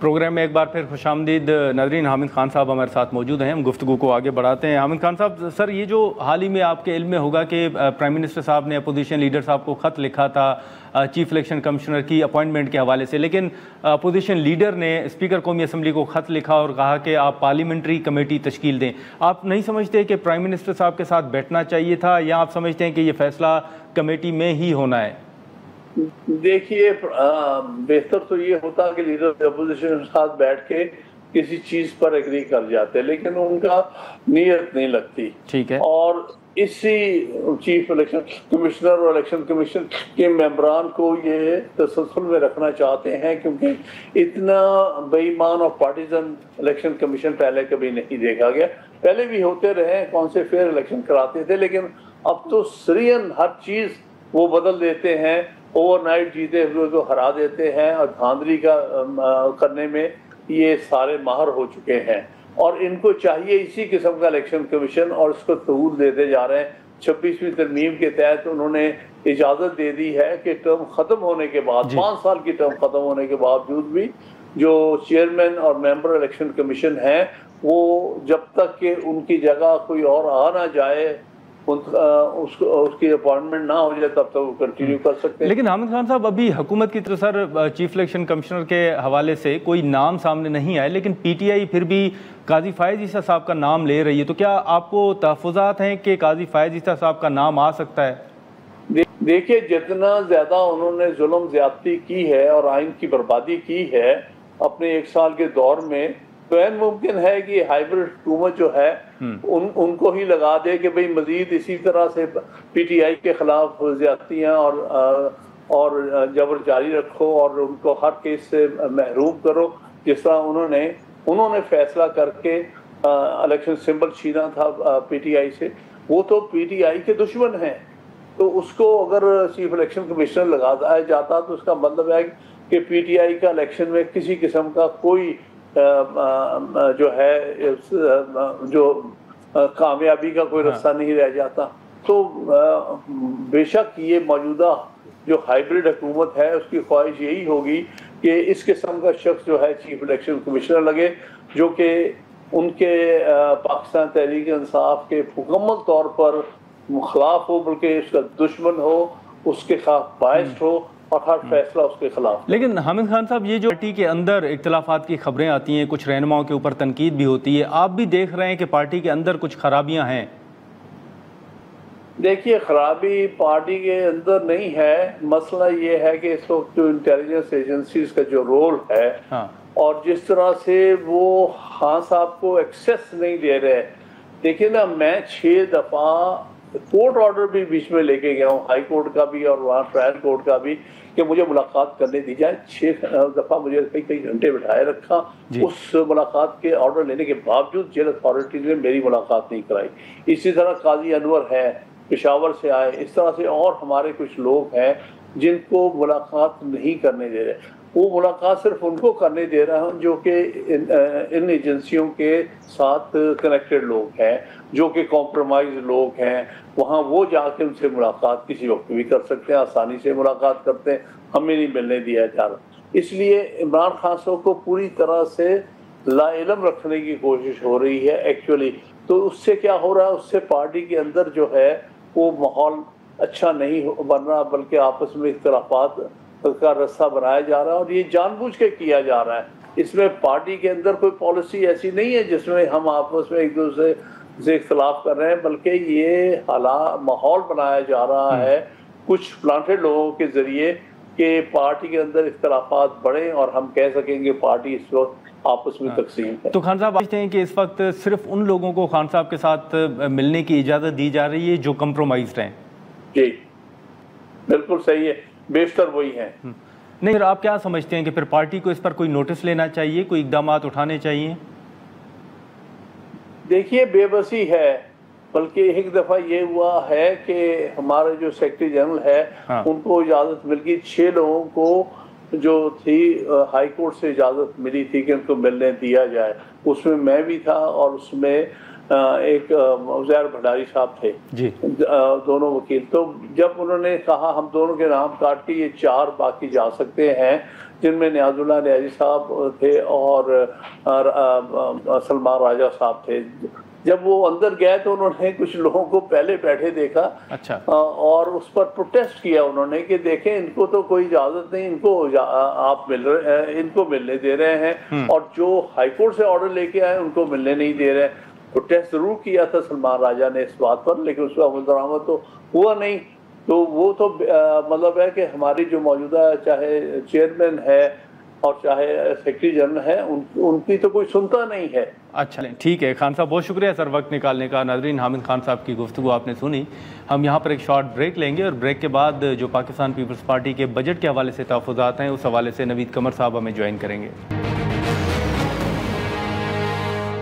Programme में एक बार फिर खुशामदीद नाज़रीन। हामिद खान साहब हमारे साथ मौजूद हैं। हम गुफ्तगू को आगे बढ़ाते हैं। हामिद खान साहब, सर ये जो हाल ही में आपके इल्म में होगा कि प्राइम मिनिस्टर साहब ने अपोजिशन लीडर साहब को ख़त लिखा था चीफ इलेक्शन कमिश्नर की अपॉइंटमेंट के हवाले से, लेकिन अपोजिशन लीडर ने स्पीकर कौमी असम्बली को ख़त लिखा और कहा कि आप पार्लियामेंट्री कमेटी तश्कील दें। आप नहीं समझते कि प्राइम मिनिस्टर साहब के साथ बैठना चाहिए था, या आप समझते हैं कि ये फैसला कमेटी में ही होना है? देखिए, बेहतर तो ये होता कि लीडर अपोजिशन के साथ बैठ के किसी चीज पर एग्री कर जाते, लेकिन उनका नीयत नहीं लगती। ठीक है। और इसी चीफ इलेक्शन कमिश्नर और इलेक्शन कमीशन के मेंबरान को ये तसलसल में रखना चाहते हैं, क्योंकि इतना बेईमान और पार्टीजन इलेक्शन कमीशन पहले कभी नहीं देखा गया। पहले भी होते रहे, कौन से फेयर इलेक्शन कराते थे, लेकिन अब तो सरियन हर चीज वो बदल देते हैं, ओवरनाइट जीते हुए को हरा देते हैं, और धांधली का करने में ये सारे माहिर हो चुके हैं। और इनको चाहिए इसी किस्म का इलेक्शन कमीशन, और इसको तहूल देते जा रहे हैं। 26वीं तरमीम के तहत उन्होंने इजाज़त दे दी है कि टर्म ख़त्म होने के बाद, 5 साल की टर्म ख़त्म होने के बावजूद भी जो चेयरमैन और मेंबर इलेक्शन कमीशन हैं, वो जब तक कि उनकी जगह कोई और आ ना जाए, उसकी अपॉइंटमेंट ना हो जाए, तब तक वो कंटिन्यू कर सकते हैं। लेकिन हामिद खान साहब, अभी हुकूमत की तरफ सर चीफ इलेक्शन कमिश्नर के हवाले से कोई नाम सामने नहीं आए, लेकिन पीटीआई फिर भी काजी फायज ईसा साहब का नाम ले रही है। तो क्या आपको तहफ़्फ़ुज़ात हैं कि काजी फायज ईसा साहब का नाम आ सकता है? देखिए, जितना ज्यादा उन्होंने जुल्म ज्यादती की है और आइन की बर्बादी की है अपने 1 साल के दौर में, तो मुमकिन है कि हाइब्रिड हुकूमत जो है उनको ही लगा दे कि भाई मजीद इसी तरह से पीटीआई के खिलाफ ज्यादतियाँ और जबर जारी रखो और उनको हर केस से महरूम करो। जिस तरह उन्होंने फैसला करके इलेक्शन सिंबल छीना था पीटीआई से, वो तो पीटीआई के दुश्मन हैं। तो उसको अगर चीफ इलेक्शन कमिश्नर लगा जाता तो उसका मतलब है कि पीटीआई का इलेक्शन में किसी किस्म का कोई जो है जो कामयाबी का कोई रास्ता नहीं रह जाता। तो बेशक ये मौजूदा जो हाइब्रिड हुकूमत है उसकी ख्वाहिश यही होगी कि इस किस्म का शख्स जो है चीफ इलेक्शन कमिश्नर लगे, जो कि उनके पाकिस्तान तहरीक इंसाफ के मुकम्मल तौर पर खिलाफ हो, बल्कि उसका दुश्मन हो, उसके खिलाफ बायस्ड हो और हर फैसला उसके खिलाफ। लेकिन हामिद खान साहब, ये जो पार्टी के अंदर इख्तलाफात की खबरें आती हैं, कुछ रहनुमाओं के ऊपर तनकीद भी होती है, आप भी देख रहे हैं कि पार्टी के अंदर कुछ खराबियां हैं? देखिए, खराबी पार्टी के अंदर नहीं है, मसला ये है कि इस वक्त जो इंटेलिजेंस एजेंसीज का जो रोल है, और जिस तरह से वो खान साहब को एक्सेस नहीं दे रहे। देखिए ना, मैं 6 दफा कोर्ट ऑर्डर भी बीच में लेके गया हूँ, हाई कोर्ट का भी और वहाँ ट्रायल कोर्ट का भी, कि मुझे मुलाकात करने दी जाए। 6 दफा मुझे कई घंटे बिठाए रखा। उस मुलाकात के ऑर्डर लेने के बावजूद जेल अथॉरिटीज ने मेरी मुलाकात नहीं कराई। इसी तरह काजी अनवर है, पेशावर से आए, इस तरह से और हमारे कुछ लोग हैं जिनको मुलाकात नहीं करने दे रहे। वो मुलाकात सिर्फ उनको करने दे रहा हूँ जो कि इन एजेंसियों के साथ कनेक्टेड लोग हैं, जो कि कॉम्प्रोमाइज लोग हैं। वहाँ वो जाके उनसे मुलाकात किसी वक्त भी कर सकते हैं, आसानी से मुलाकात करते हैं, हमें नहीं मिलने दिया जा रहा। इसलिए इमरान खान साहब को पूरी तरह से लाइलम रखने की कोशिश हो रही है एक्चुअली। तो उससे क्या हो रहा है, उससे पार्टी के अंदर जो है वो माहौल अच्छा नहीं बन रहा, बल्कि आपस में इख्तलाफात का रास्ता बनाया जा रहा है, और ये जानबूझ के किया जा रहा है। इसमें पार्टी के अंदर कोई पॉलिसी ऐसी नहीं है जिसमें हम आपस में एक दूसरे से इख्तलाफ कर रहे हैं, बल्कि ये माहौल बनाया जा रहा है कुछ प्लांटेड लोगों के जरिए कि पार्टी के अंदर इख्तलाफात बढ़े और हम कह सकेंगे पार्टी इस वक्त आपस में तकसीम है। तो खान साहब समझते हैं कि इस वक्त सिर्फ उन लोगों को खान साहब के साथ मिलने की इजाज़त दी जा रही है जो कंप्रोमाइज्ड हैं? जी बिल्कुल सही है, बेशतर वही हैं। नहीं, फिर आप क्या समझते हैं कि फिर पार्टी को इस पर कोई नोटिस लेना चाहिए, कोई इकदाम उठाने चाहिए? देखिए, बेबसी है, बल्कि एक दफ़ा ये हुआ है कि हमारे जो सेक्रेटरी जनरल है उनको इजाज़त मिल गई, 6 लोगों को जो थी हाई कोर्ट से इजाज़त मिली थी कि उनको मिलने दिया जाए। उसमें मैं भी था और उसमें एक उज़ैर भंडारी साहब थे जी, दोनों वकील। तो जब उन्होंने कहा हम दोनों के नाम काट के ये 4 बाकी जा सकते हैं, जिनमें नियाजुल्लाह नियाजी साहब थे और सलमान राजा साहब थे। जब वो अंदर गए तो उन्होंने कुछ लोगों को पहले बैठे देखा। अच्छा। और उस पर प्रोटेस्ट किया उन्होंने कि देखें, इनको तो कोई इजाजत नहीं, इनको आप इनको मिलने दे रहे हैं, और जो हाईकोर्ट से ऑर्डर लेके आए उनको मिलने नहीं दे रहे हैं। प्रोटेस्ट जरूर किया था सलमान राजा ने इस बात पर, लेकिन उसका अमल दरामद तो हुआ नहीं। तो वो तो मतलब है कि हमारी जो मौजूदा चाहे चेयरमैन है और चाहे सेक्रेटरी जनरल है, उनकी तो कोई सुनता नहीं है। अच्छा, ठीक है खान साहब, बहुत शुक्रिया सर वक्त निकालने का। नाज़रीन, हामिद खान साहब की गुफ्तगू आपने सुनी। हम यहाँ पर एक शॉर्ट ब्रेक लेंगे और ब्रेक के बाद जो पाकिस्तान पीपल्स पार्टी के बजट के हवाले से तहफ़्फ़ुज़ात हैं, उस हवाले से नवीद कमर साहब हमें ज्वाइन करेंगे।